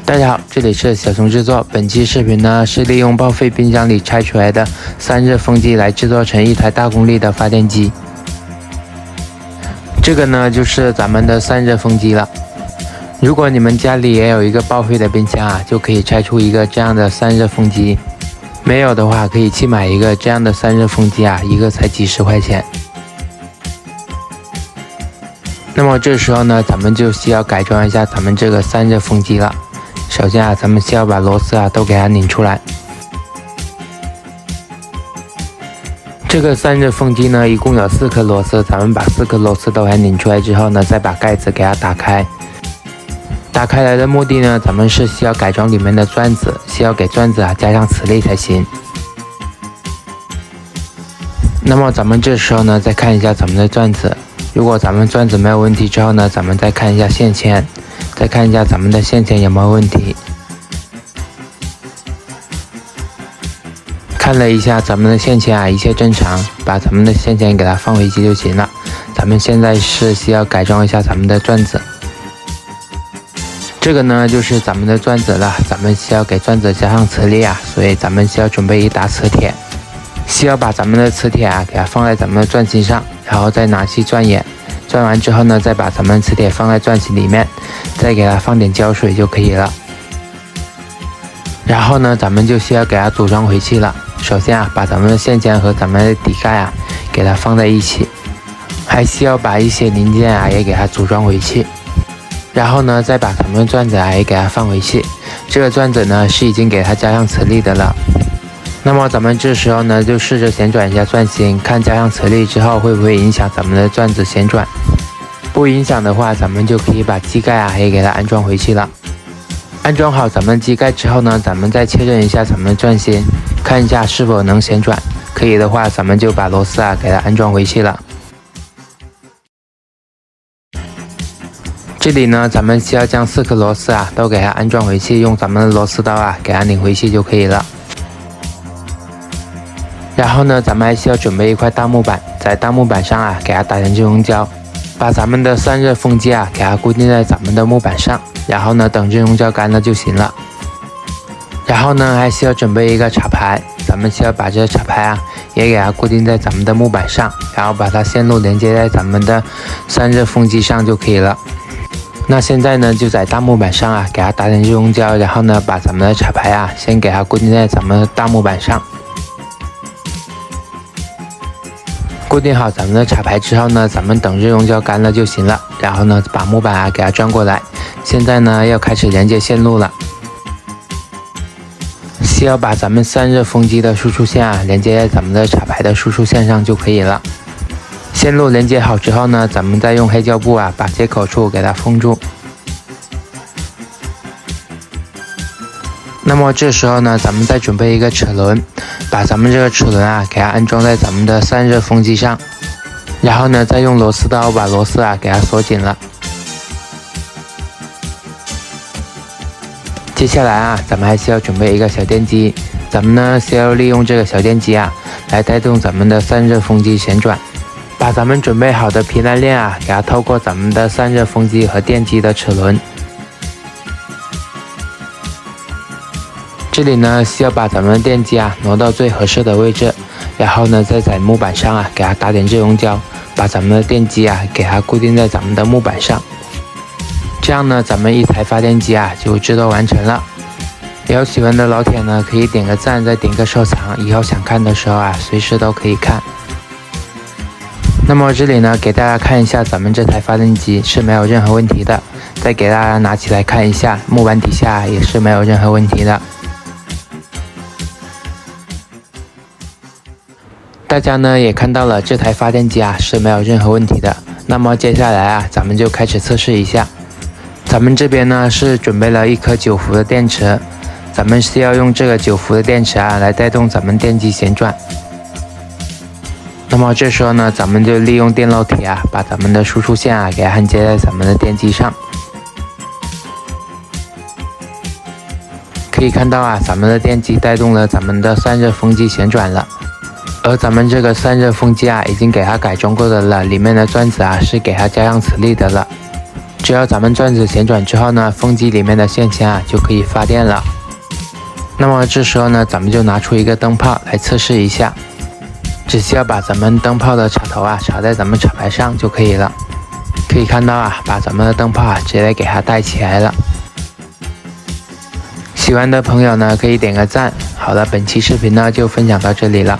大家好，这里是小熊制作。本期视频呢是利用报废冰箱里拆出来的散热风机来制作成一台大功率的发电机。这个呢就是咱们的散热风机了。如果你们家里也有一个报废的冰箱啊，就可以拆出一个这样的散热风机。没有的话，可以去买一个这样的散热风机啊，一个才几十块钱。那么这时候呢，咱们就需要改装一下咱们这个散热风机了。首先啊，咱们需要把螺丝啊都给它拧出来。这个散热风机呢，一共有4颗螺丝，咱们把4颗螺丝都给它拧出来之后呢，再把盖子给它打开。打开来的目的呢，咱们是需要改装里面的转子，需要给转子啊加上磁力才行。那么咱们这时候呢，再看一下咱们的转子，如果咱们转子没有问题之后呢，咱们再看一下线圈。再看一下咱们的线圈有没有问题。看了一下咱们的线圈啊，一切正常，把咱们的线圈给它放回去就行了。咱们现在是需要改装一下咱们的转子。这个呢就是咱们的转子了，咱们需要给转子加上磁力啊，所以咱们需要准备一打磁铁，需要把咱们的磁铁啊给它放在咱们的转心上，然后再拿去转眼。转完之后呢，再把咱们磁铁放在转心里面，再给它放点胶水就可以了。然后呢，咱们就需要给它组装回去了。首先啊，把咱们的线圈和咱们的底盖啊，给它放在一起，还需要把一些零件啊也给它组装回去。然后呢，再把咱们的转子啊也给它放回去。这个转子呢是已经给它加上磁力的了。那么咱们这时候呢，就试着旋转一下转心，看加上磁力之后会不会影响咱们的转子旋转。不影响的话，咱们就可以把机盖啊也给它安装回去了。安装好咱们机盖之后呢，咱们再确认一下咱们的转心，看一下是否能旋转。可以的话，咱们就把螺丝啊给它安装回去了。这里呢，咱们需要将4颗螺丝啊都给它安装回去，用咱们的螺丝刀啊给它拧回去就可以了。然后呢，咱们还需要准备一块大木板，在大木板上啊给它打点热熔胶，把咱们的散热风机啊给它固定在咱们的木板上，然后呢等热熔胶干了就行了。然后呢还需要准备一个插排，咱们需要把这个插排啊也给它固定在咱们的木板上，然后把它线路连接在咱们的散热风机上就可以了。那现在呢，就在大木板上啊给它打点热熔胶，然后呢把咱们的插排啊先给它固定在咱们的大木板上。固定好咱们的插排之后呢，咱们等热熔胶干了就行了。然后呢，把木板啊给它转过来。现在呢，要开始连接线路了。需要把咱们散热风机的输出线啊连接在咱们的插排的输出线上就可以了。线路连接好之后呢，咱们再用黑胶布啊把接口处给它封住。那么这时候呢，咱们再准备一个齿轮，把咱们这个齿轮啊给它安装在咱们的散热风机上，然后呢再用螺丝刀把螺丝啊给它锁紧了。接下来啊，咱们还需要准备一个小电机，咱们呢需要利用这个小电机啊来带动咱们的散热风机旋转，把咱们准备好的皮带链啊给它透过咱们的散热风机和电机的齿轮。这里呢需要把咱们的电机啊挪到最合适的位置，然后呢再在木板上啊给它打点热熔胶，把咱们的电机啊给它固定在咱们的木板上。这样呢，咱们一台发电机啊就制作完成了。有喜欢的老铁呢可以点个赞，再点个收藏，以后想看的时候啊随时都可以看。那么这里呢给大家看一下咱们这台发电机是没有任何问题的，再给大家拿起来看一下，木板底下也是没有任何问题的。大家呢也看到了这台发电机啊是没有任何问题的。那么接下来啊，咱们就开始测试一下。咱们这边呢是准备了1颗9伏的电池，咱们是要用这个9伏的电池啊来带动咱们电机旋转。那么这时候呢，咱们就利用电烙铁啊，把咱们的输出线啊给焊接在咱们的电机上。可以看到啊，咱们的电机带动了咱们的散热风机旋转了。而咱们这个散热风机啊，已经给它改装过的了，里面的转子啊是给它加上磁力的了。只要咱们转子旋转之后呢，风机里面的线圈就可以发电了。那么这时候呢，咱们就拿出一个灯泡来测试一下，只需要把咱们灯泡的插头插在咱们插排上就可以了。可以看到把咱们的灯泡直接给它带起来了。喜欢的朋友呢，可以点个赞。好了，本期视频呢就分享到这里了。